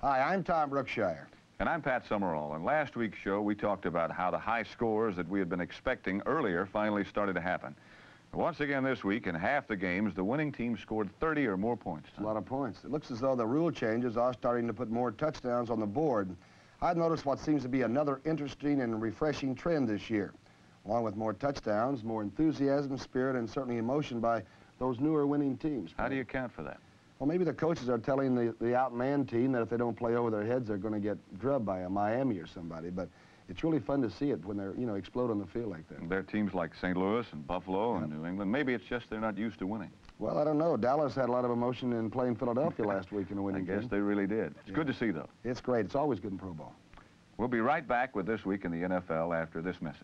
Hi, I'm Tom Brookshire. And I'm Pat Summerall. In last week's show, we talked about how the high scores that we had been expecting earlier finally started to happen. Once again this week, in half the games, the winning team scored 30 or more points. That's a lot of points. It looks as though the rule changes are starting to put more touchdowns on the board. I've noticed what seems to be another interesting and refreshing trend this year. Along with more touchdowns, more enthusiasm, spirit, and certainly emotion by those newer winning teams. How do you account for that? Well, maybe the coaches are telling the outman team that if they don't play over their heads, they're going to get drubbed by a Miami or somebody. But it's really fun to see it when they're, explode on the field like that. There are teams like St. Louis and Buffalo and New England. Maybe it's just they're not used to winning. Well, I don't know. Dallas had a lot of emotion in playing Philadelphia last week in a winning game. I guess they really did. It's good to see, though. It's great. It's always good in pro ball. We'll be right back with This Week in the NFL after this message.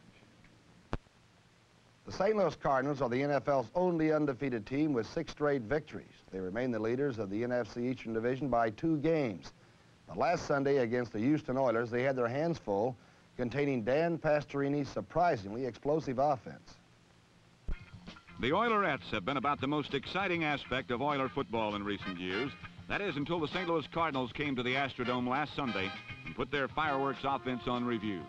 The St. Louis Cardinals are the NFL's only undefeated team with 6 straight victories. They remain the leaders of the NFC Eastern Division by 2 games. But last Sunday against the Houston Oilers, they had their hands full, containing Dan Pastorini's surprisingly explosive offense. The Oilerettes have been about the most exciting aspect of Oiler football in recent years. That is, until the St. Louis Cardinals came to the Astrodome last Sunday and put their fireworks offense on review.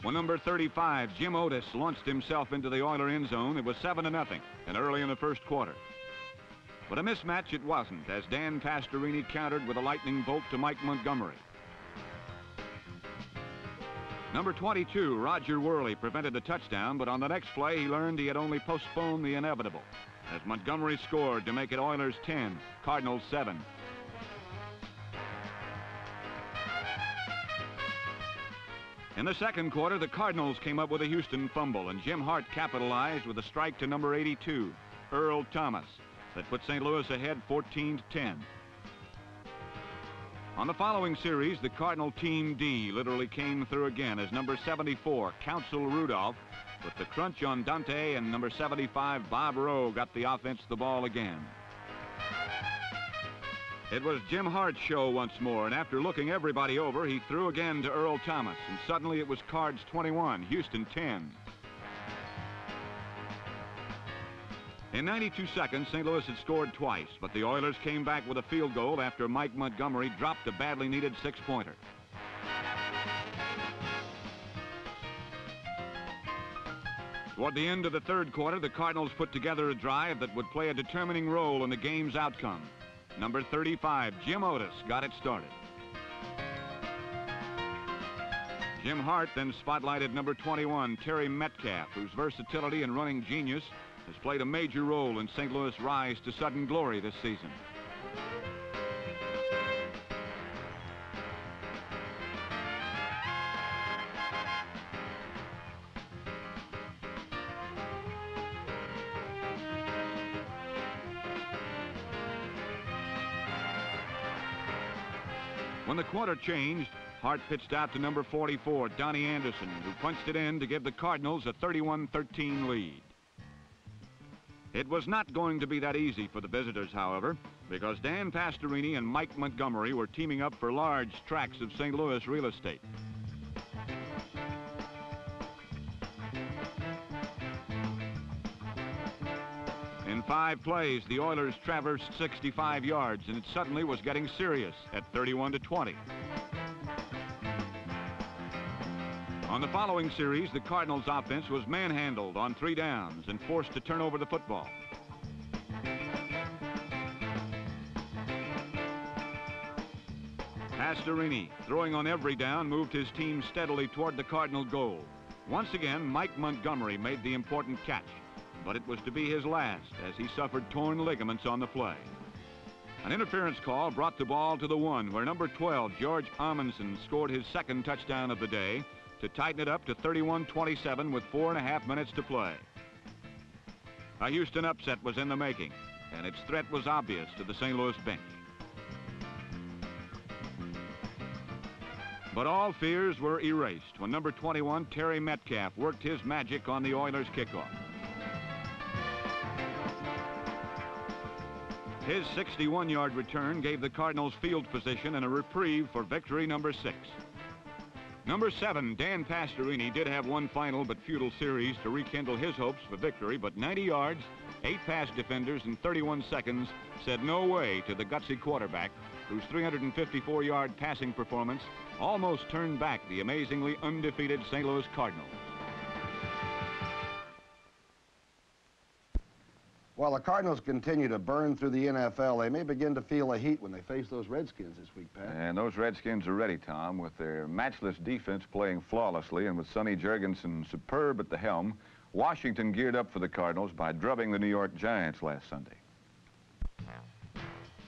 When number 35, Jim Otis, launched himself into the Oiler end zone, it was 7-0, and early in the first quarter. But a mismatch it wasn't, as Dan Pastorini countered with a lightning bolt to Mike Montgomery. Number 22, Roger Worley, prevented a touchdown, but on the next play he learned he had only postponed the inevitable, as Montgomery scored to make it Oilers 10, Cardinals 7. In the second quarter, the Cardinals came up with a Houston fumble, and Jim Hart capitalized with a strike to number 82, Earl Thomas, that put St. Louis ahead 14-10. On the following series, the Cardinal Team D literally came through again as number 74, Council Rudolph, with the crunch on Dante, and number 75, Bob Rowe, got the offense the ball again. It was Jim Hart's show once more, and after looking everybody over, he threw again to Earl Thomas, and suddenly it was Cards 21, Houston 10. In 92 seconds, St. Louis had scored twice, but the Oilers came back with a field goal after Mike Montgomery dropped a badly needed 6-pointer. Toward the end of the third quarter, the Cardinals put together a drive that would play a determining role in the game's outcome. Number 35, Jim Otis, got it started. Jim Hart then spotlighted number 21, Terry Metcalf, whose versatility and running genius has played a major role in St. Louis' rise to sudden glory this season. When the quarter changed, Hart pitched out to number 44, Donnie Anderson, who punched it in to give the Cardinals a 31-13 lead. It was not going to be that easy for the visitors, however, because Dan Pastorini and Mike Montgomery were teaming up for large tracts of St. Louis real estate. In 5 plays, the Oilers traversed 65 yards, and it suddenly was getting serious at 31-20. On the following series, the Cardinals' offense was manhandled on 3 downs and forced to turn over the football. Pastorini, throwing on every down, moved his team steadily toward the Cardinal goal. Once again, Mike Montgomery made the important catch, but it was to be his last as he suffered torn ligaments on the play. An interference call brought the ball to the 1, where number 12, George Amundsen, scored his second touchdown of the day to tighten it up to 31-27 with 4.5 minutes to play. A Houston upset was in the making, and its threat was obvious to the St. Louis bench. But all fears were erased when number 21, Terry Metcalf, worked his magic on the Oilers' kickoff. His 61-yard return gave the Cardinals field position and a reprieve for victory number 6. Number 7, Dan Pastorini, did have one final but futile series to rekindle his hopes for victory, but 90 yards, 8 pass defenders, and 31 seconds said no way to the gutsy quarterback, whose 354-yard passing performance almost turned back the amazingly undefeated St. Louis Cardinals. While the Cardinals continue to burn through the NFL, they may begin to feel the heat when they face those Redskins this week, Pat. And those Redskins are ready, Tom, with their matchless defense playing flawlessly and with Sonny Jurgensen superb at the helm. Washington geared up for the Cardinals by drubbing the New York Giants last Sunday.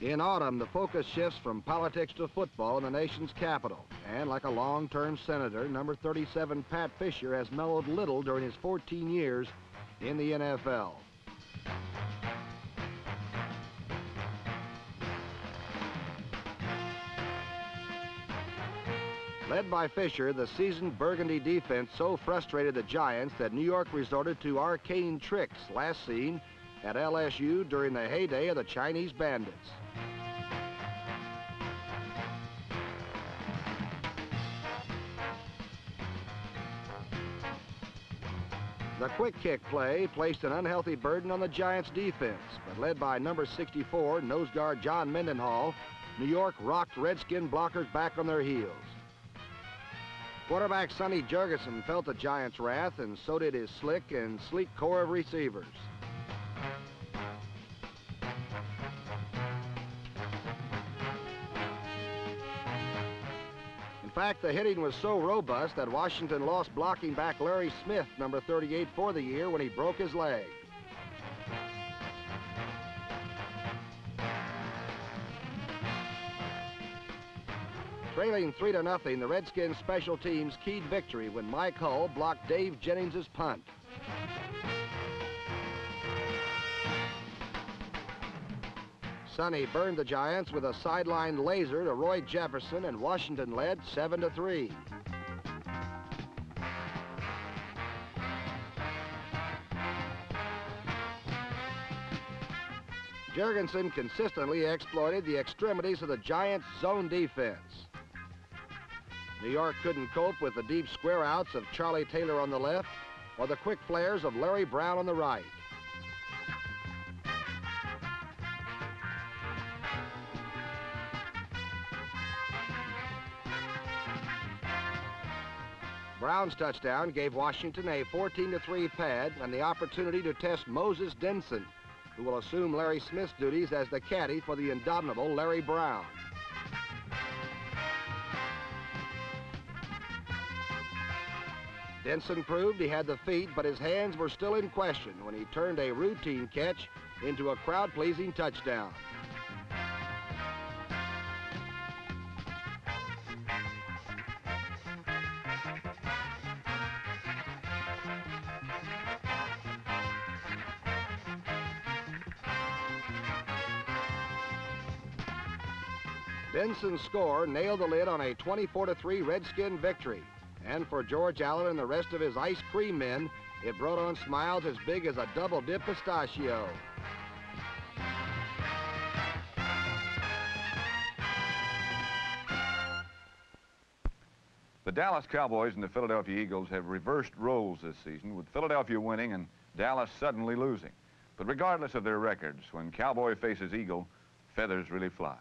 In autumn, the focus shifts from politics to football in the nation's capital. And like a long-term senator, number 37 Pat Fisher has mellowed little during his 14 years in the NFL. Led by Fisher, the seasoned Burgundy defense so frustrated the Giants that New York resorted to arcane tricks last seen at LSU during the heyday of the Chinese Bandits. The quick kick play placed an unhealthy burden on the Giants' defense, but led by number 64, nose guard John Mendenhall, New York rocked Redskin blockers back on their heels. Quarterback Sonny Jurgensen felt the Giants' wrath, and so did his slick and sleek core of receivers. In fact, the hitting was so robust that Washington lost blocking back Larry Smith, number 38, for the year when he broke his leg. Trailing 3-0, the Redskins special teams keyed victory when Mike Hull blocked Dave Jennings' punt. Sonny burned the Giants with a sideline laser to Roy Jefferson, and Washington led 7-3. Jurgensen consistently exploited the extremities of the Giants' zone defense. New York couldn't cope with the deep square outs of Charlie Taylor on the left or the quick flares of Larry Brown on the right. Brown's touchdown gave Washington a 14-3 pad and the opportunity to test Moses Denson, who will assume Larry Smith's duties as the caddy for the indomitable Larry Brown. Denson proved he had the feet, but his hands were still in question when he turned a routine catch into a crowd-pleasing touchdown. Denson's score nailed the lid on a 24-3 Redskin victory. And for George Allen and the rest of his ice cream men, it brought on smiles as big as a double-dip pistachio. The Dallas Cowboys and the Philadelphia Eagles have reversed roles this season, with Philadelphia winning and Dallas suddenly losing. But regardless of their records, when Cowboy faces Eagle, feathers really fly.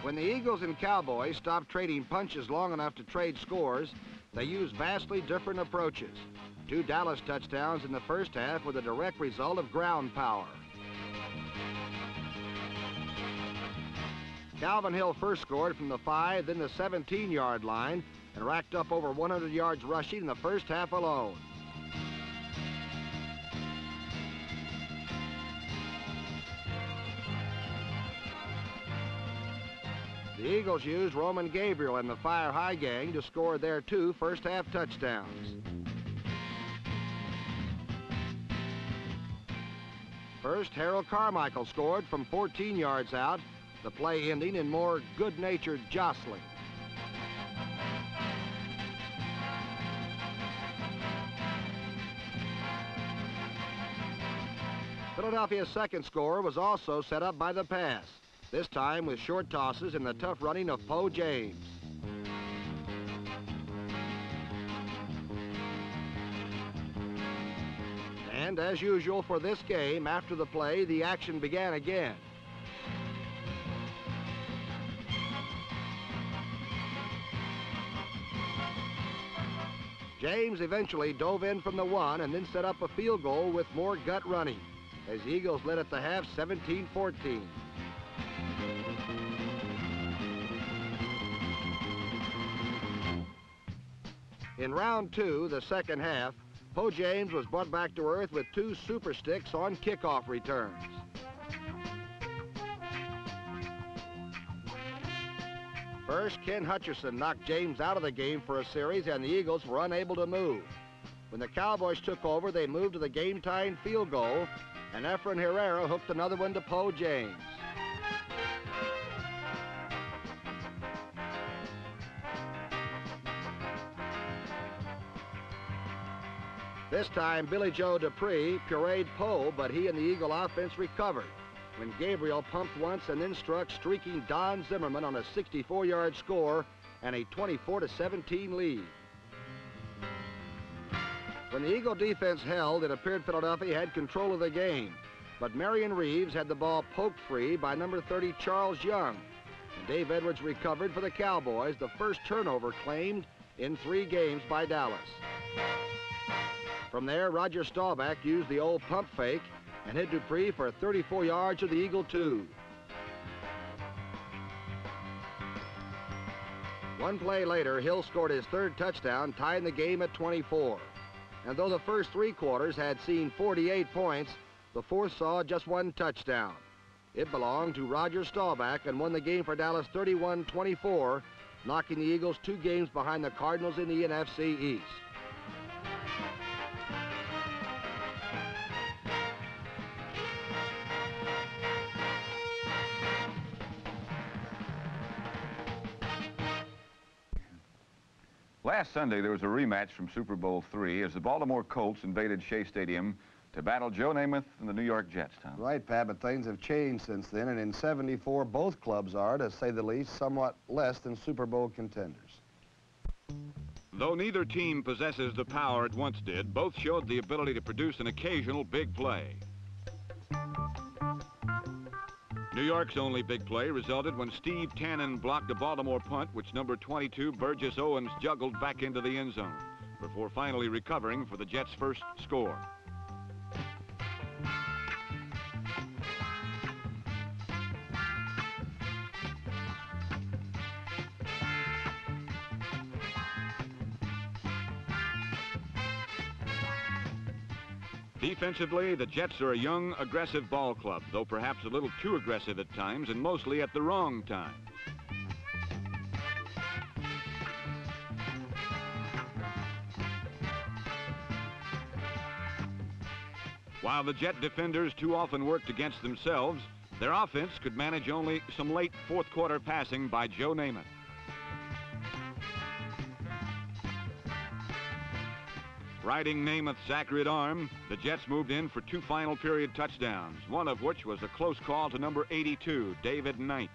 When the Eagles and Cowboys stopped trading punches long enough to trade scores, they used vastly different approaches. 2 Dallas touchdowns in the first half were the direct result of ground power. Calvin Hill first scored from the 5, then the 17-yard line, and racked up over 100 yards rushing in the first half alone. The Eagles used Roman Gabriel and the Fire High Gang to score their 2 first-half touchdowns. First, Harold Carmichael scored from 14 yards out, the play ending in more good-natured jostling. Philadelphia's second score was also set up by the pass, this time with short tosses and the tough running of Po James. And as usual for this game, after the play, the action began again. James eventually dove in from the 1 and then set up a field goal with more gut running, as the Eagles led at the half 17-14. In round 2, the second half, Po James was brought back to earth with 2 super sticks on kickoff returns. First, Ken Hutcherson knocked James out of the game for a series, and the Eagles were unable to move. When the Cowboys took over, they moved to the game-tying field goal, and Efren Herrera hooked another one to Po James. This time, Billy Joe Dupree pureed Poe, but he and the Eagle offense recovered when Gabriel pumped once and then struck streaking Don Zimmerman on a 64-yard score and a 24-17 lead. When the Eagle defense held, it appeared Philadelphia had control of the game, but Marion Reeves had the ball poked free by number 30 Charles Young, and Dave Edwards recovered for the Cowboys, the first turnover claimed in 3 games by Dallas. From there, Roger Staubach used the old pump fake and hit Dupree for 34 yards of the Eagle 2. One play later, Hill scored his 3rd touchdown, tying the game at 24. And though the first 3 quarters had seen 48 points, the 4th saw just 1 touchdown. It belonged to Roger Staubach and won the game for Dallas 31-24, knocking the Eagles 2 games behind the Cardinals in the NFC East. Last Sunday, there was a rematch from Super Bowl III as the Baltimore Colts invaded Shea Stadium to battle Joe Namath and the New York Jets, Tom. Right, Pat, but things have changed since then, and in '74, both clubs are, to say the least, somewhat less than Super Bowl contenders. Though neither team possesses the power it once did, both showed the ability to produce an occasional big play. New York's only big play resulted when Steve Tannen blocked a Baltimore punt, which number 22 Burgess Owens juggled back into the end zone before finally recovering for the Jets' first score. Defensively, the Jets are a young, aggressive ball club, though perhaps a little too aggressive at times and mostly at the wrong time. While the Jet defenders too often worked against themselves, their offense could manage only some late 4th quarter passing by Joe Namath. Riding Namath's accurate arm, the Jets moved in for 2 final period touchdowns, one of which was a close call to number 82, David Knight.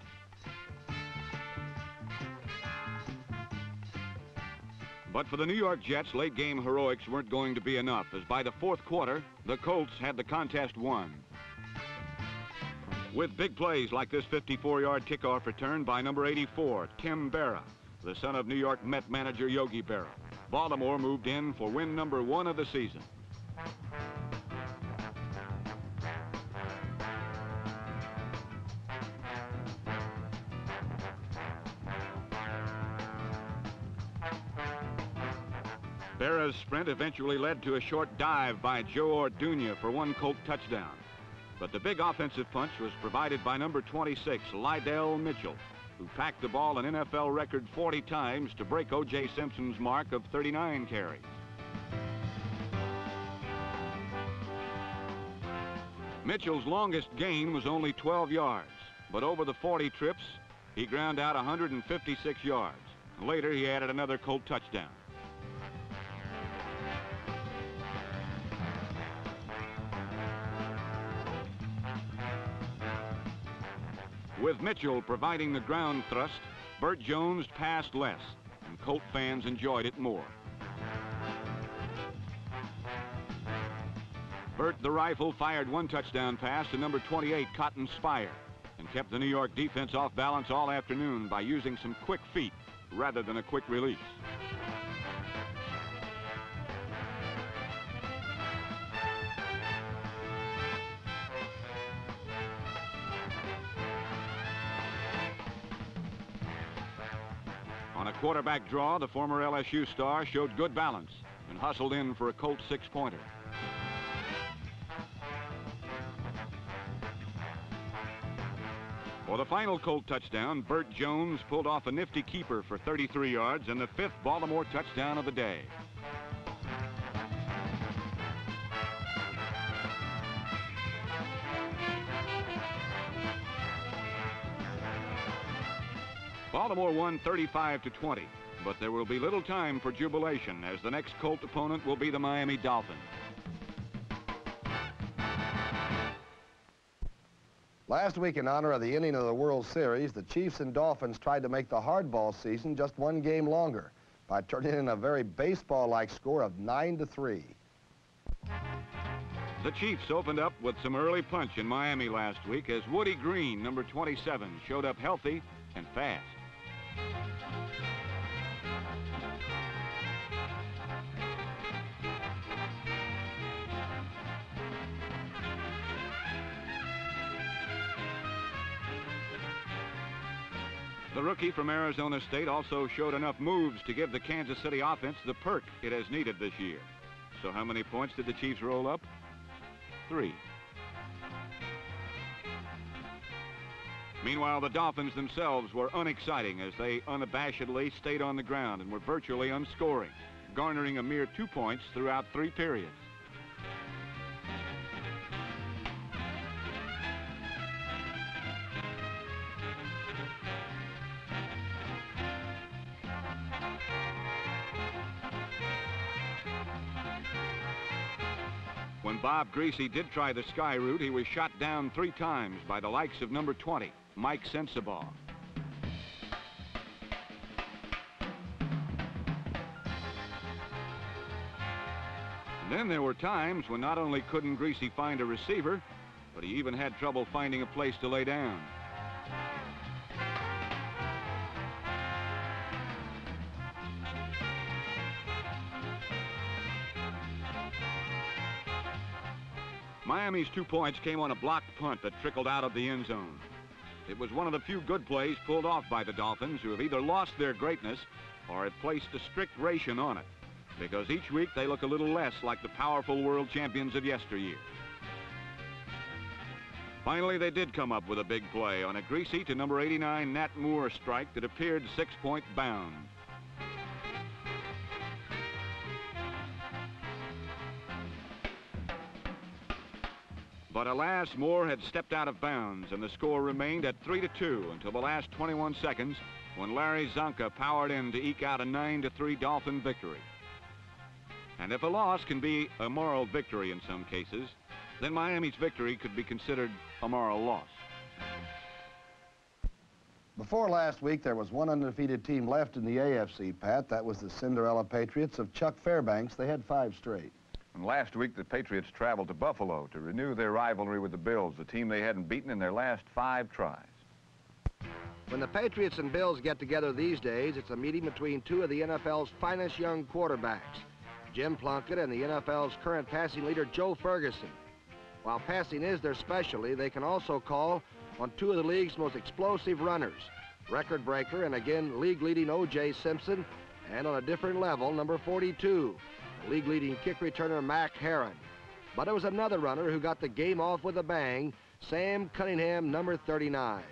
But for the New York Jets, late-game heroics weren't going to be enough, as by the 4th quarter, the Colts had the contest won. With big plays like this 54-yard kickoff return by number 84, Tim Berra, the son of New York Met manager Yogi Berra, Baltimore moved in for win number 1 of the season. Berra's sprint eventually led to a short dive by Joe Orduña for 1 Colt touchdown. But the big offensive punch was provided by number 26, Lydell Mitchell, who packed the ball an NFL record 40 times to break O.J. Simpson's mark of 39 carries. Mitchell's longest gain was only 12 yards, but over the 40 trips, he ground out 156 yards. Later, he added another Colt touchdown. With Mitchell providing the ground thrust, Burt Jones passed less, and Colt fans enjoyed it more. Burt the Rifle fired one touchdown pass to number 28, Cotton Spire, and kept the New York defense off balance all afternoon by using some quick feet rather than a quick release. On a quarterback draw, the former LSU star showed good balance and hustled in for a Colt six-pointer. For the final Colt touchdown, Burt Jones pulled off a nifty keeper for 33 yards and the 5th Baltimore touchdown of the day. Baltimore won 35-20, but there will be little time for jubilation as the next Colt opponent will be the Miami Dolphins. Last week, in honor of the ending of the World Series, the Chiefs and Dolphins tried to make the hardball season just one game longer by turning in a very baseball-like score of 9-3. The Chiefs opened up with some early punch in Miami last week as Woody Green, number 27, showed up healthy and fast. The rookie from Arizona State also showed enough moves to give the Kansas City offense the perk it has needed this year. So how many points did the Chiefs roll up? 3. Meanwhile, the Dolphins themselves were unexciting as they unabashedly stayed on the ground and were virtually unscoring, garnering a mere 2 points throughout 3 periods. When Bob Greasy did try the sky route, he was shot down 3 times by the likes of number 20, Mike Sensabaugh. And then there were times when not only couldn't Greasy find a receiver, but he even had trouble finding a place to lay down. Miami's 2 points came on a blocked punt that trickled out of the end zone. It was one of the few good plays pulled off by the Dolphins, who have either lost their greatness or have placed a strict ration on it, because each week they look a little less like the powerful world champions of yesteryear. Finally, they did come up with a big play on a Greasy to number 89 Nat Moore strike that appeared 6-point bound. But alas, Moore had stepped out of bounds, and the score remained at 3-2 until the last 21 seconds when Larry Zonka powered in to eke out a 9-3 Dolphin victory. And if a loss can be a moral victory in some cases, then Miami's victory could be considered a moral loss. Before last week, there was one undefeated team left in the AFC, Pat. That was the Cinderella Patriots of Chuck Fairbanks. They had 5 straight. And last week, the Patriots traveled to Buffalo to renew their rivalry with the Bills, the team they hadn't beaten in their last 5 tries. When the Patriots and Bills get together these days, it's a meeting between 2 of the NFL's finest young quarterbacks, Jim Plunkett and the NFL's current passing leader, Joe Ferguson. While passing is their specialty, they can also call on 2 of the league's most explosive runners, record breaker and again league-leading O.J. Simpson, and on a different level, number 42, league-leading kick returner Mac Herron. But it was another runner who got the game off with a bang, Sam Cunningham, number 39.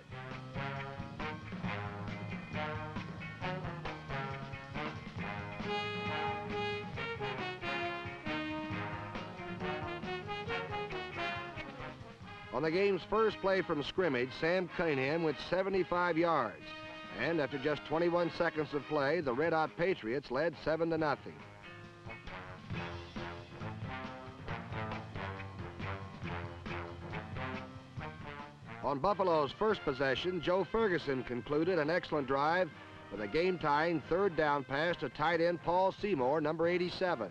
On the game's first play from scrimmage, Sam Cunningham went 75 yards. And after just 21 seconds of play, the Red Hot Patriots led 7-0. On Buffalo's first possession, Joe Ferguson concluded an excellent drive with a game-tying third down pass to tight end Paul Seymour, number 87.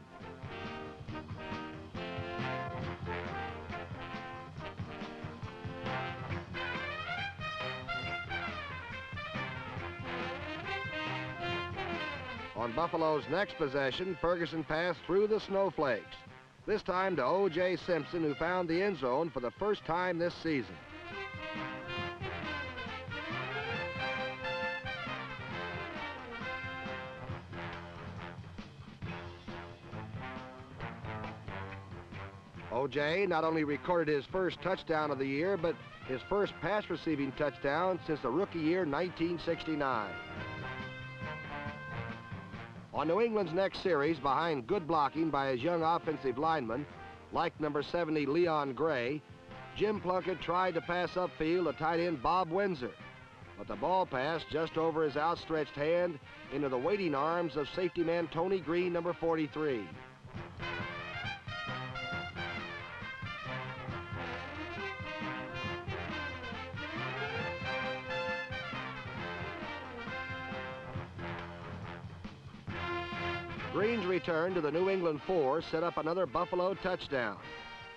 On Buffalo's next possession, Ferguson passed through the snowflakes, this time to O.J. Simpson, who found the end zone for the first time this season. O.J. not only recorded his first touchdown of the year, but his first pass-receiving touchdown since the rookie year 1969. On New England's next series, behind good blocking by his young offensive lineman, like number 70 Leon Gray, Jim Plunkett tried to pass upfield to tight end Bob Windsor, but the ball passed just over his outstretched hand into the waiting arms of safety man Tony Green, number 43. Green's return to the New England 4 set up another Buffalo touchdown.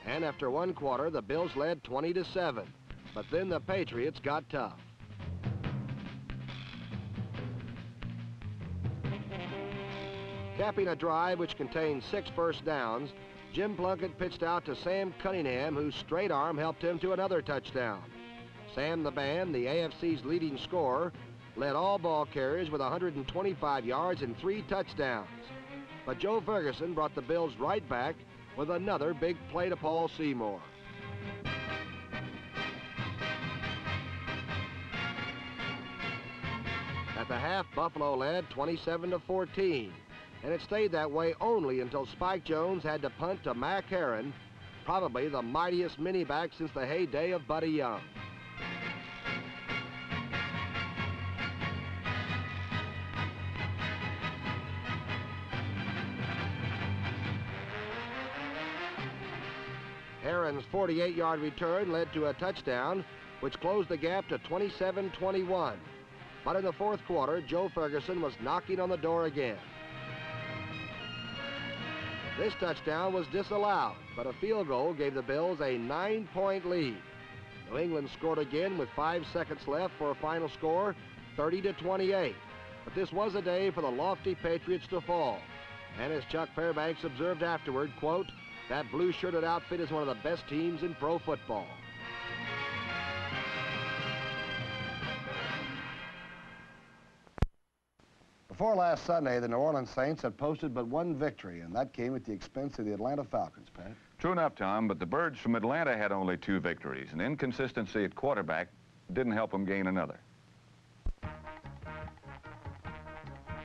And after one quarter, the Bills led 20-7. But then the Patriots got tough. Capping a drive which contained 6 first downs, Jim Plunkett pitched out to Sam Cunningham, whose straight arm helped him to another touchdown. Sam the Band, the AFC's leading scorer, led all ball carriers with 125 yards and 3 touchdowns. But Joe Ferguson brought the Bills right back with another big play to Paul Seymour. At the half, Buffalo led 27-14, and it stayed that way only until Spike Jones had to punt to Mac Herron, probably the mightiest mini-back since the heyday of Buddy Young. Herron's 48-yard return led to a touchdown, which closed the gap to 27-21. But in the fourth quarter, Joe Ferguson was knocking on the door again. This touchdown was disallowed, but a field goal gave the Bills a 9-point lead. New England scored again with 5 seconds left for a final score, 30-28. But this was a day for the lofty Patriots to fall. And as Chuck Fairbanks observed afterward, quote, "That blue-shirted outfit is one of the best teams in pro football." Before last Sunday, the New Orleans Saints had posted but one victory, and that came at the expense of the Atlanta Falcons, Pat. True enough, Tom, but the Birds from Atlanta had only 2 victories, and inconsistency at quarterback didn't help them gain another.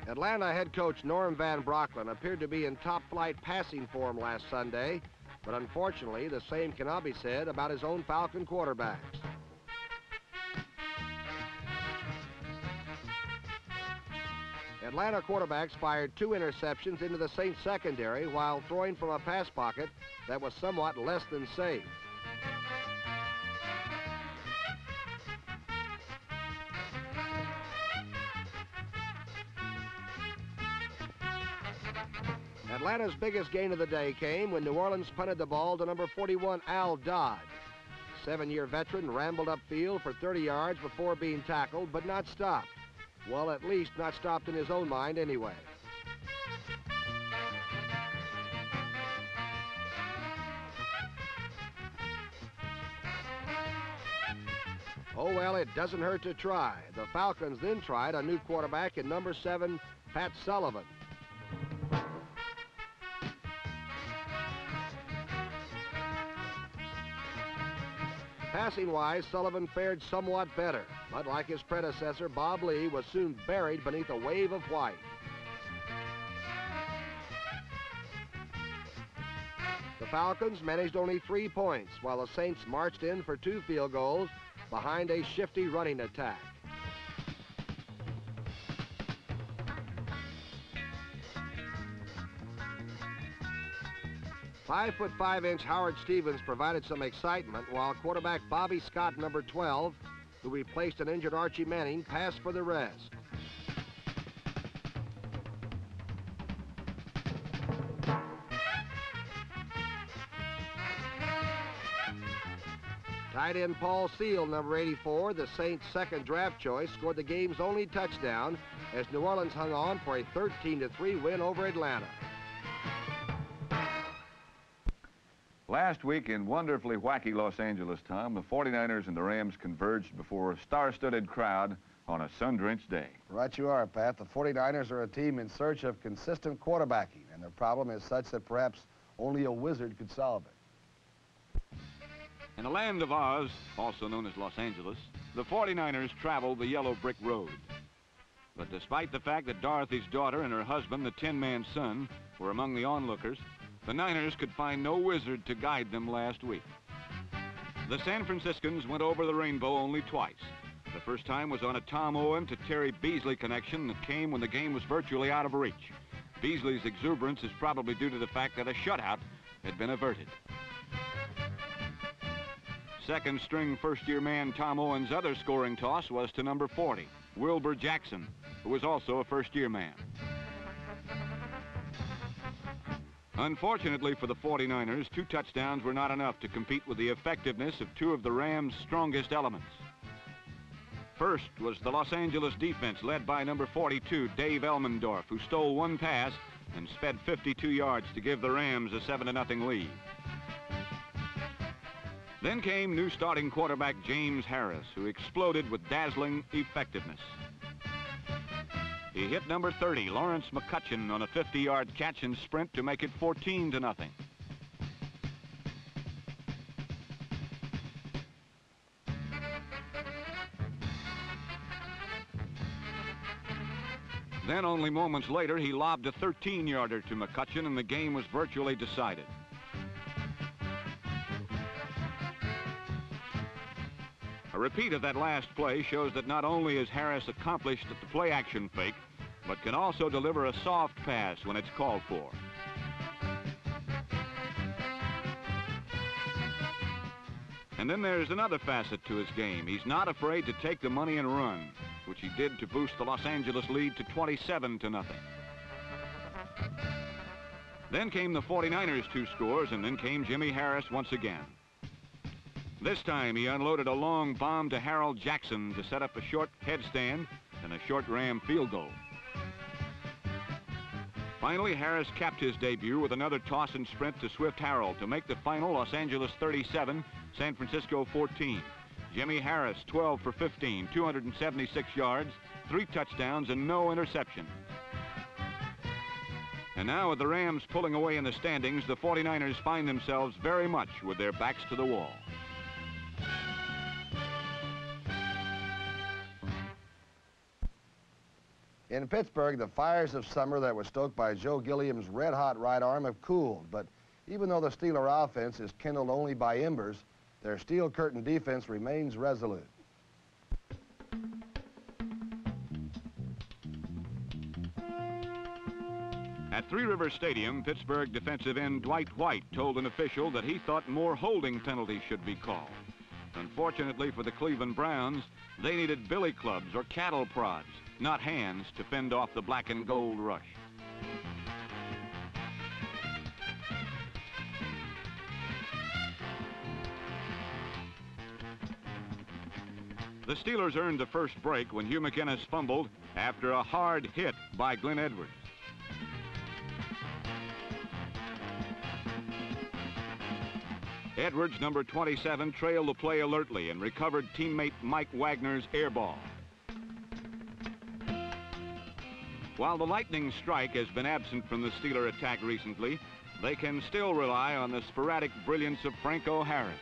Atlanta head coach Norm Van Brocklin appeared to be in top-flight passing form last Sunday, but unfortunately, the same cannot be said about his own Falcon quarterbacks. Atlanta quarterbacks fired 2 interceptions into the Saints secondary while throwing from a pass pocket that was somewhat less than safe. Atlanta's biggest gain of the day came when New Orleans punted the ball to number 41, Al Dodd. 7-year veteran rambled upfield for 30 yards before being tackled, but not stopped. Well, at least not stopped in his own mind anyway. Oh, well, it doesn't hurt to try. The Falcons then tried a new quarterback in number 7, Pat Sullivan. Passing-wise, Sullivan fared somewhat better, but like his predecessor, Bob Lee was soon buried beneath a wave of white. The Falcons managed only 3 points, while the Saints marched in for 2 field goals behind a shifty running attack. "5'5" Howard Stevens provided some excitement, while quarterback Bobby Scott, number 12, who replaced an injured Archie Manning, passed for the rest. Tight end Paul Seal, number 84, the Saints' second draft choice, scored the game's only touchdown as New Orleans hung on for a 13-3 win over Atlanta. Last week in wonderfully wacky Los Angeles, Tom, the 49ers and the Rams converged before a star-studded crowd on a sun-drenched day. Right you are, Pat. The 49ers are a team in search of consistent quarterbacking, and their problem is such that perhaps only a wizard could solve it. In the land of Oz, also known as Los Angeles, the 49ers traveled the yellow brick road. But despite the fact that Dorothy's daughter and her husband, the Tin-Man son, were among the onlookers, the Niners could find no wizard to guide them last week. The San Franciscans went over the rainbow only twice. The first time was on a Tom Owen to Terry Beasley connection that came when the game was virtually out of reach. Beasley's exuberance is probably due to the fact that a shutout had been averted. Second-string first-year man Tom Owen's other scoring toss was to number 40, Wilbur Jackson, who was also a first-year man. Unfortunately for the 49ers, 2 touchdowns were not enough to compete with the effectiveness of 2 of the Rams' strongest elements. First was the Los Angeles defense, led by number 42, Dave Elmendorf, who stole 1 pass and sped 52 yards to give the Rams a 7-0 lead. Then came new starting quarterback James Harris, who exploded with dazzling effectiveness. He hit number 30, Lawrence McCutcheon, on a 50-yard catch and sprint to make it 14-0. Then, only moments later, he lobbed a 13-yarder to McCutcheon, and the game was virtually decided. A repeat of that last play shows that not only is Harris accomplished at the play-action fake, but can also deliver a soft pass when it's called for. And then there's another facet to his game. He's not afraid to take the money and run, which he did to boost the Los Angeles lead to 27-0. Then came the 49ers' 2 scores, and then came Jimmy Harris once again. This time he unloaded a long bomb to Harold Jackson to set up a short headstand and a short Ram field goal. Finally, Harris capped his debut with another toss and sprint to Swift Harold to make the final Los Angeles 37, San Francisco 14. Jimmy Harris, 12 for 15, 276 yards, 3 touchdowns, and no interception. And now, with the Rams pulling away in the standings, the 49ers find themselves very much with their backs to the wall. In Pittsburgh, the fires of summer that were stoked by Joe Gilliam's red-hot right arm have cooled, but even though the Steeler offense is kindled only by embers, their steel curtain defense remains resolute. At Three Rivers Stadium, Pittsburgh defensive end Dwight White told an official that he thought more holding penalties should be called. Unfortunately for the Cleveland Browns, they needed billy clubs or cattle prods, not hands, to fend off the black and gold rush. The Steelers earned the first break when Hugh McInnes fumbled after a hard hit by Glenn Edwards. Edwards, number 27, trailed the play alertly and recovered teammate Mike Wagner's air ball. While the lightning strike has been absent from the Steeler attack recently, they can still rely on the sporadic brilliance of Franco Harris.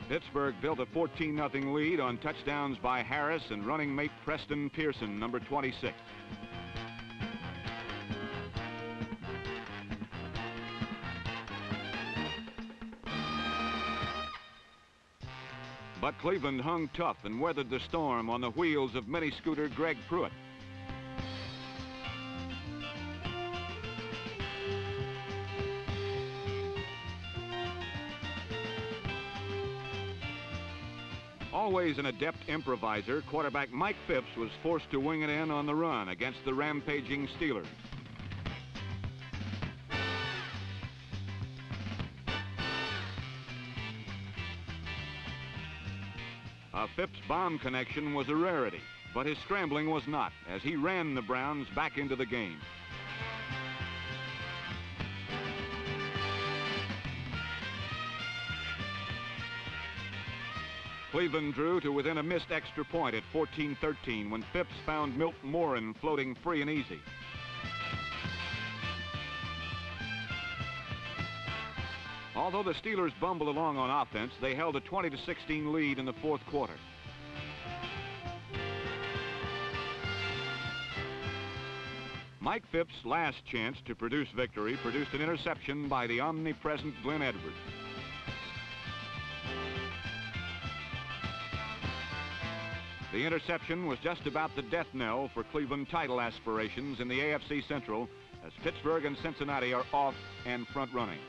Pittsburgh built a 14-0 lead on touchdowns by Harris and running mate Preston Pearson, number 26. But Cleveland hung tough and weathered the storm on the wheels of mini scooter Greg Pruitt. Always an adept improviser, quarterback Mike Phipps was forced to wing it in on the run against the rampaging Steelers. A Phipps bomb connection was a rarity, but his scrambling was not, as he ran the Browns back into the game. Cleveland drew to within a missed extra point at 14-13 when Phipps found Milt Morin floating free and easy. Although the Steelers bumbled along on offense, they held a 20-16 lead in the fourth quarter. Mike Phipps' last chance to produce victory produced an interception by the omnipresent Glenn Edwards. The interception was just about the death knell for Cleveland title aspirations in the AFC Central, as Pittsburgh and Cincinnati are off and front running.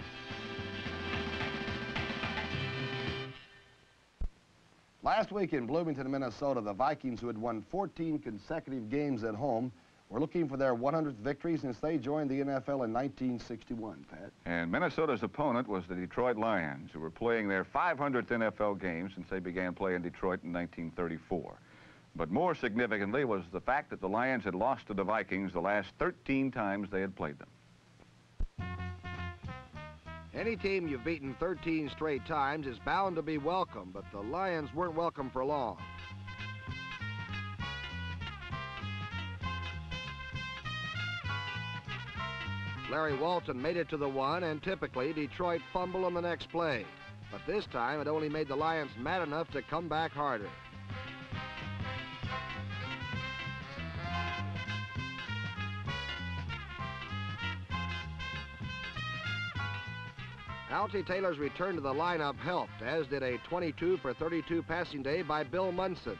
Last week in Bloomington, Minnesota, the Vikings, who had won 14 consecutive games at home, were looking for their 100th victory since they joined the NFL in 1961, Pat. And Minnesota's opponent was the Detroit Lions, who were playing their 500th NFL game since they began playing Detroit in 1934. But more significantly was the fact that the Lions had lost to the Vikings the last 13 times they had played them. Any team you've beaten 13 straight times is bound to be welcome, but the Lions weren't welcome for long. Larry Walton made it to the one, and typically Detroit fumbled on the next play. But this time it only made the Lions mad enough to come back harder. Altie Taylor's return to the lineup helped, as did a 22 for 32 passing day by Bill Munson.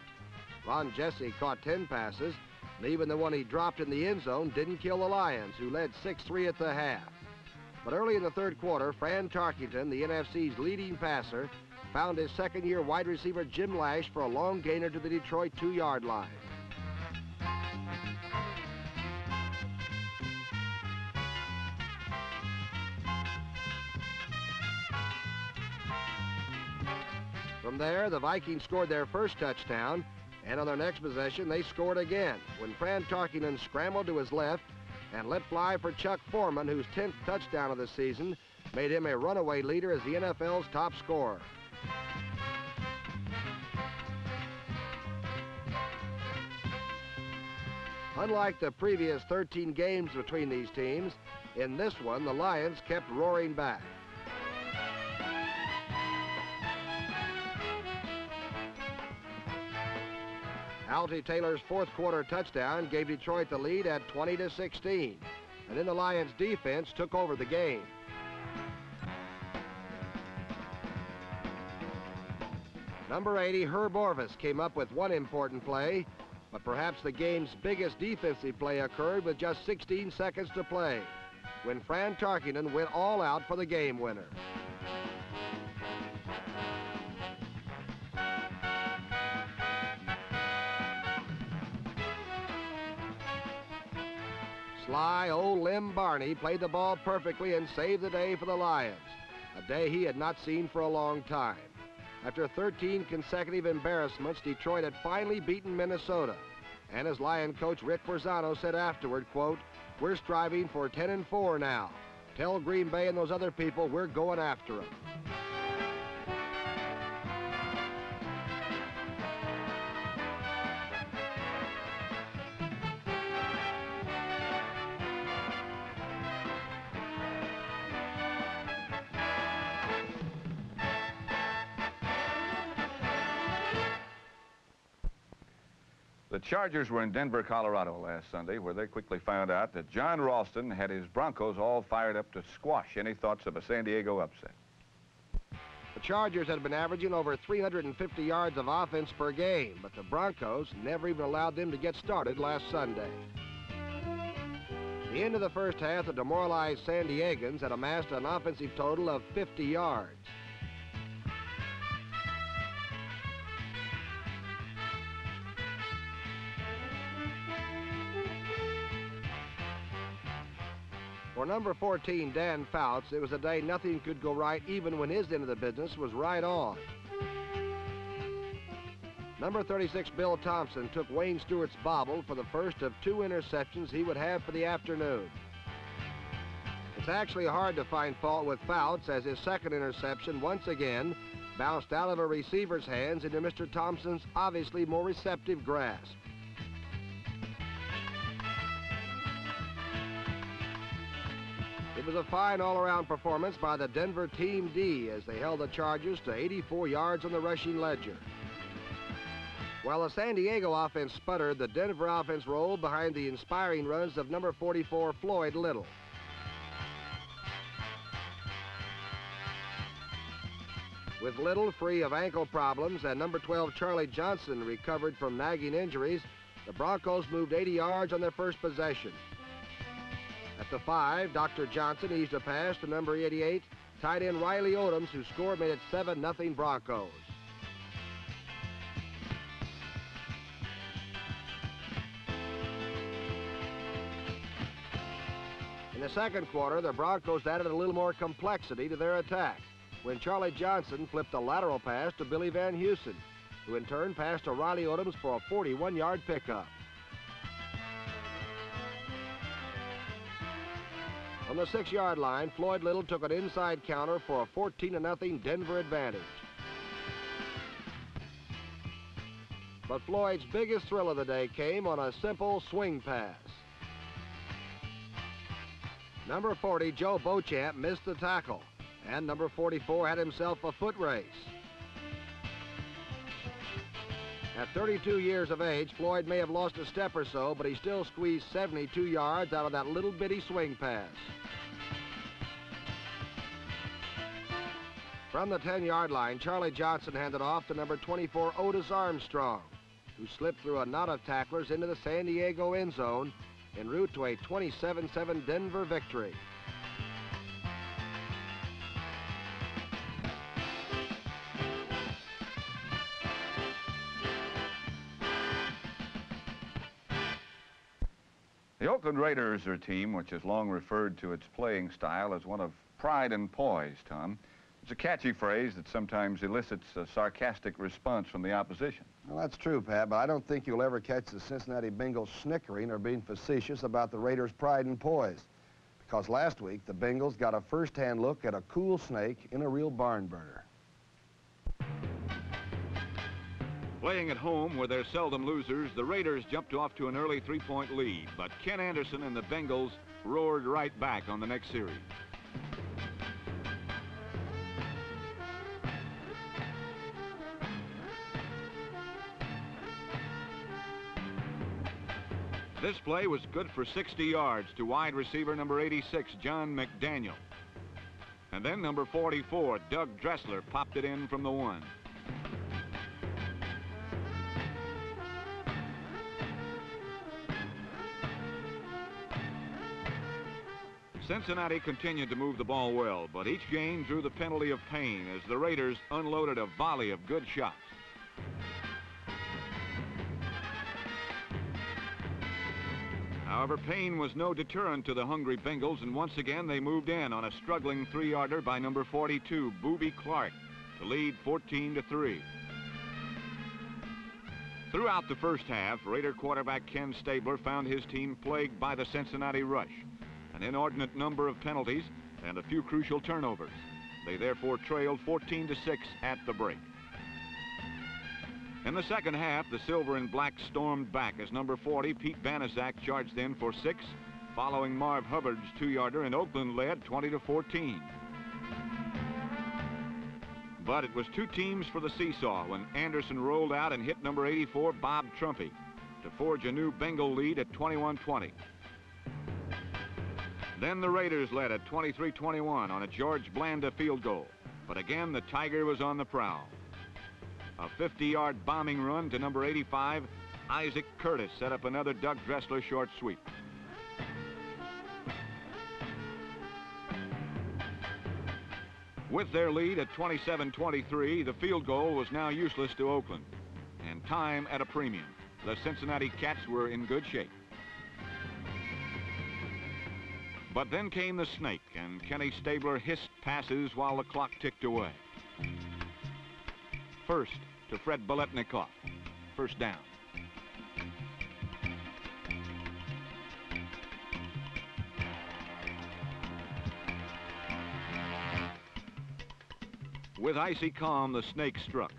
Ron Jesse caught 10 passes, and even the one he dropped in the end zone didn't kill the Lions, who led 6-3 at the half. But early in the third quarter, Fran Tarkenton, the NFC's leading passer, found his second-year wide receiver Jim Lash for a long gainer to the Detroit 2-yard line. From there, the Vikings scored their first touchdown, and on their next possession, they scored again when Fran Tarkenton scrambled to his left and let fly for Chuck Foreman, whose 10th touchdown of the season made him a runaway leader as the NFL's top scorer. Unlike the previous 13 games between these teams, in this one, the Lions kept roaring back. Altie Taylor's fourth quarter touchdown gave Detroit the lead at 20-16, and then the Lions defense took over the game. Number 80, Herb Orvis, came up with one important play, but perhaps the game's biggest defensive play occurred with just 16 seconds to play, when Fran Tarkenton went all out for the game winner. Sly old Lem Barney played the ball perfectly and saved the day for the Lions, a day he had not seen for a long time. After 13 consecutive embarrassments, Detroit had finally beaten Minnesota. And as Lion coach Rick Forzano said afterward, quote, "We're striving for 10-4 now. Tell Green Bay and those other people we're going after them." The Chargers were in Denver, Colorado last Sunday, where they quickly found out that John Ralston had his Broncos all fired up to squash any thoughts of a San Diego upset. The Chargers had been averaging over 350 yards of offense per game, but the Broncos never even allowed them to get started last Sunday. At the end of the first half, the demoralized San Diegans had amassed an offensive total of 50 yards. For number 14, Dan Fouts, it was a day nothing could go right even when his end of the business was right on. Number 36, Bill Thompson, took Wayne Stewart's bobble for the first of 2 interceptions he would have for the afternoon. It's actually hard to find fault with Fouts, as his second interception once again bounced out of a receiver's hands into Mr. Thompson's obviously more receptive grasp. It was a fine all-around performance by the Denver Team D as they held the Chargers to 84 yards on the rushing ledger. While the San Diego offense sputtered, the Denver offense rolled behind the inspiring runs of number 44, Floyd Little. With Little free of ankle problems and number 12, Charlie Johnson, recovered from nagging injuries, the Broncos moved 80 yards on their first possession. At the 5, Dr. Johnson eased a pass to number 88, tight end Riley Odoms, who scored, made it 7-0 Broncos. In the second quarter, the Broncos added a little more complexity to their attack when Charlie Johnson flipped a lateral pass to Billy Van Heusen, who in turn passed to Riley Odoms for a 41-yard pickup. On the 6-yard line, Floyd Little took an inside counter for a 14-0 Denver advantage. But Floyd's biggest thrill of the day came on a simple swing pass. Number 40, Joe Beauchamp, missed the tackle, and number 44 had himself a foot race. At 32 years of age, Floyd may have lost a step or so, but he still squeezed 72 yards out of that little bitty swing pass. From the 10-yard line, Charlie Johnson handed off to number 24, Otis Armstrong, who slipped through a knot of tacklers into the San Diego end zone en route to a 27-7 Denver victory. The Oakland Raiders are a team which has long referred to its playing style as one of pride and poise, Tom. It's a catchy phrase that sometimes elicits a sarcastic response from the opposition. Well, that's true, Pat, but I don't think you'll ever catch the Cincinnati Bengals snickering or being facetious about the Raiders' pride and poise. Because last week, the Bengals got a first-hand look at a cool snake in a real barn burner. Playing at home where they're seldom losers, the Raiders jumped off to an early 3-point lead, but Ken Anderson and the Bengals roared right back on the next series. This play was good for 60 yards to wide receiver number 86, John McDaniel. And then number 44, Doug Dressler, popped it in from the 1. Cincinnati continued to move the ball well, but each game drew the penalty of pain as the Raiders unloaded a volley of good shots. However, pain was no deterrent to the hungry Bengals, and once again they moved in on a struggling 3-yarder by number 42, Boobie Clark, to lead 14-3. Throughout the first half, Raider quarterback Ken Stabler found his team plagued by the Cincinnati rush, an inordinate number of penalties, and a few crucial turnovers. They therefore trailed 14-6 at the break. In the second half, the Silver and Black stormed back as number 40, Pete Banaszak, charged in for 6, following Marv Hubbard's 2-yarder, and Oakland led 20-14. But it was 2 teams for the seesaw when Anderson rolled out and hit number 84, Bob Trumpy, to forge a new Bengal lead at 21-20. Then the Raiders led at 23-21 on a George Blanda field goal. But again, the Tiger was on the prowl. A 50-yard bombing run to number 85, Isaac Curtis, set up another Doug Dressler short sweep. With their lead at 27-23, the field goal was now useless to Oakland, and time at a premium. The Cincinnati Cats were in good shape. But then came the snake, and Kenny Stabler hissed passes while the clock ticked away. First to Fred Biletnikoff. First down. With icy calm, the snake struck.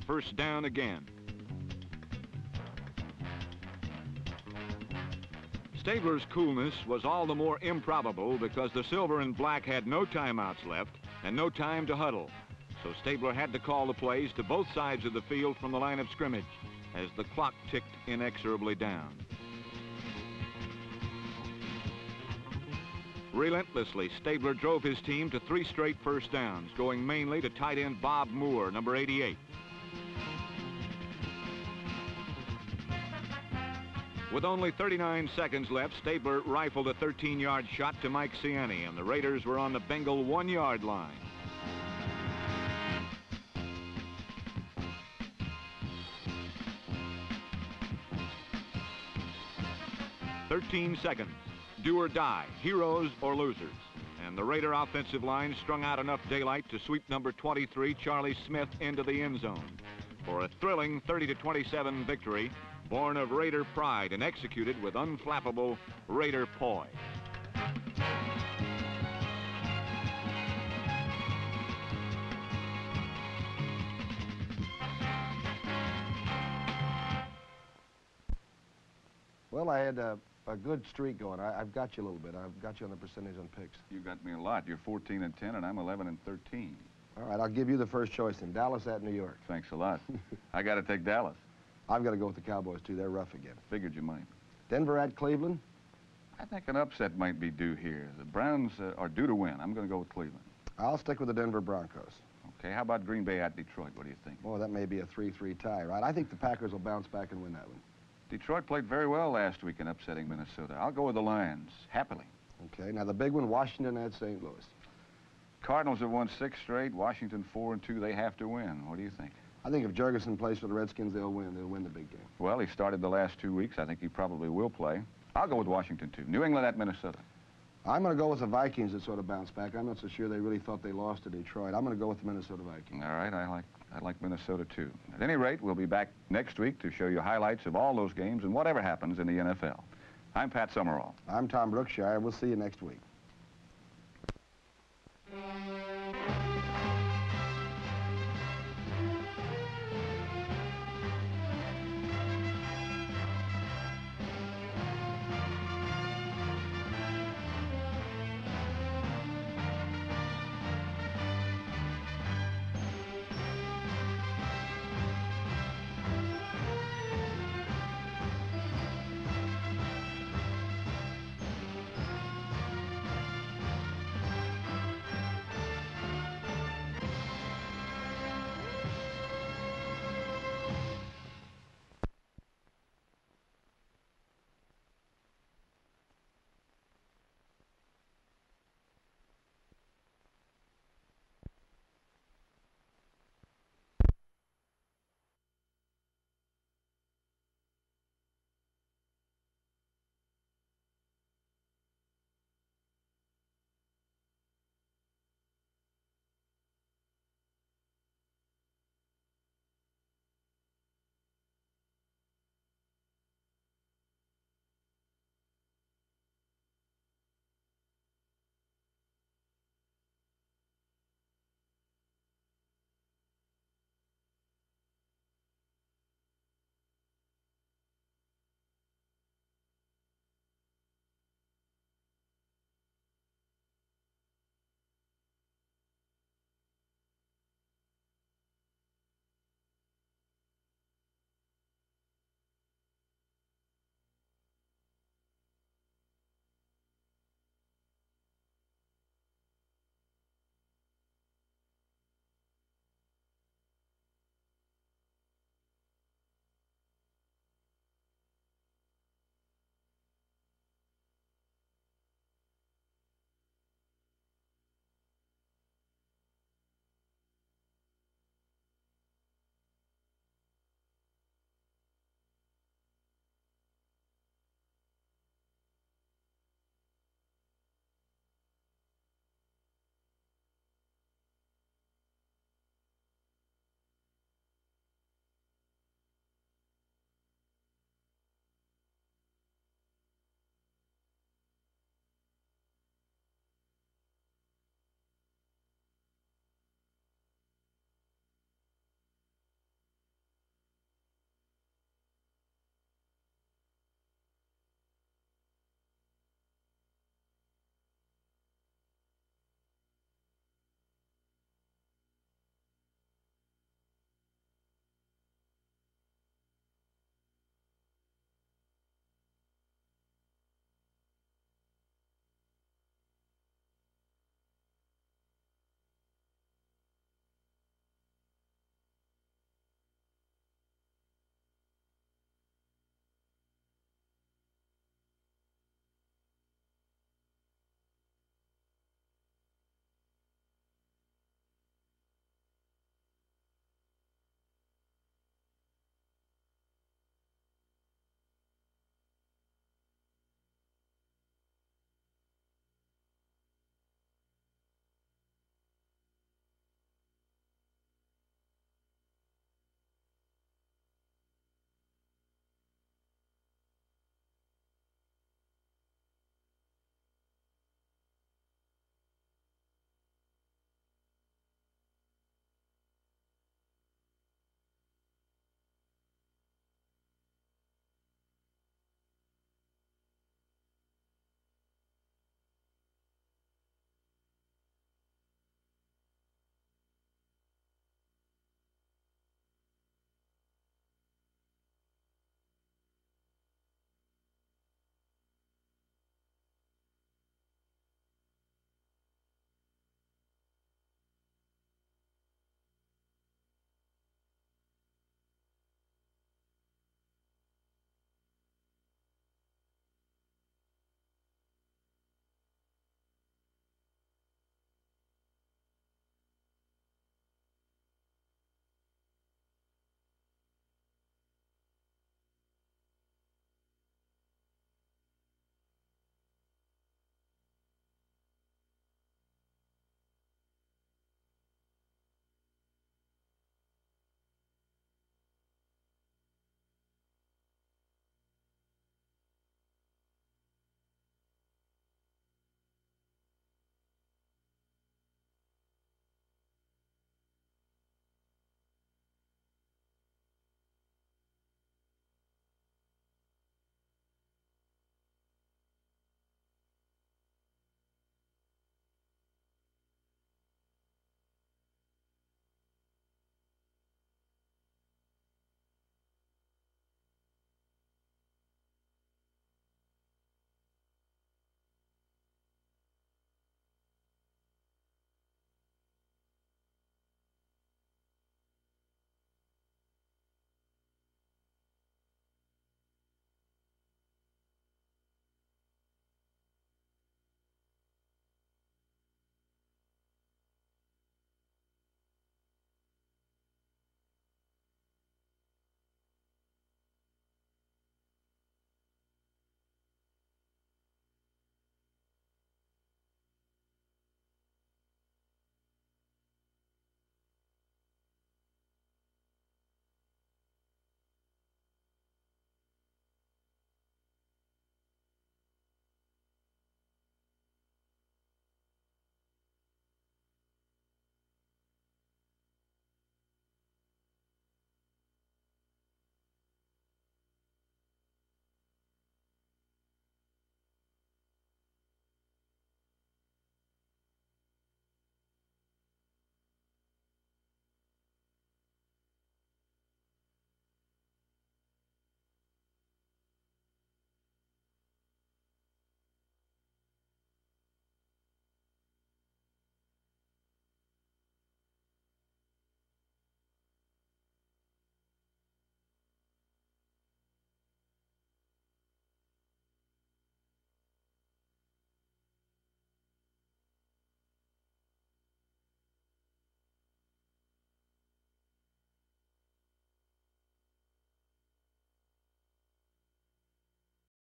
First down again. Stabler's coolness was all the more improbable because the silver and black had no timeouts left and no time to huddle. So Stabler had to call the plays to both sides of the field from the line of scrimmage as the clock ticked inexorably down. Relentlessly, Stabler drove his team to 3 straight first downs, going mainly to tight end Bob Moore, number 88. With only 39 seconds left, Stabler rifled a 13-yard shot to Mike Ciani, and the Raiders were on the Bengal 1-yard line. "13 seconds. Do or die, heroes or losers." And the Raider offensive line strung out enough daylight to sweep number 23, Charlie Smith, into the end zone for a thrilling 30-27 victory, born of Raider pride and executed with unflappable Raider poise. Well, I had a good streak going. I've got you a little bit. I've got you on the percentage on picks. You got me a lot. You're 14-10, and I'm 11-13. All right, I'll give you the first choice then. Dallas at New York. Thanks a lot. I got to take Dallas. I've got to go with the Cowboys, too. They're rough again. Figured you might. Denver at Cleveland. I think an upset might be due here. The Browns are due to win. I'm going to go with Cleveland. I'll stick with the Denver Broncos. Okay, how about Green Bay at Detroit? What do you think? Well, that may be a 3-3 tie, right? I think the Packers will bounce back and win that one. Detroit played very well last week in upsetting Minnesota. I'll go with the Lions, happily. Okay, now the big one, Washington at St. Louis. Cardinals have won 6 straight. Washington 4-2. They have to win. What do you think? I think if Jurgensen plays for the Redskins, they'll win. They'll win the big game. Well, he started the last 2 weeks. I think he probably will play. I'll go with Washington, too. New England at Minnesota. I'm going to go with the Vikings that sort of bounce back. I'm not so sure they really thought they lost to Detroit. I'm going to go with the Minnesota Vikings. All right, I like Minnesota, too. At any rate, we'll be back next week to show you highlights of all those games and whatever happens in the NFL. I'm Pat Summerall. I'm Tom Brookshire. We'll see you next week.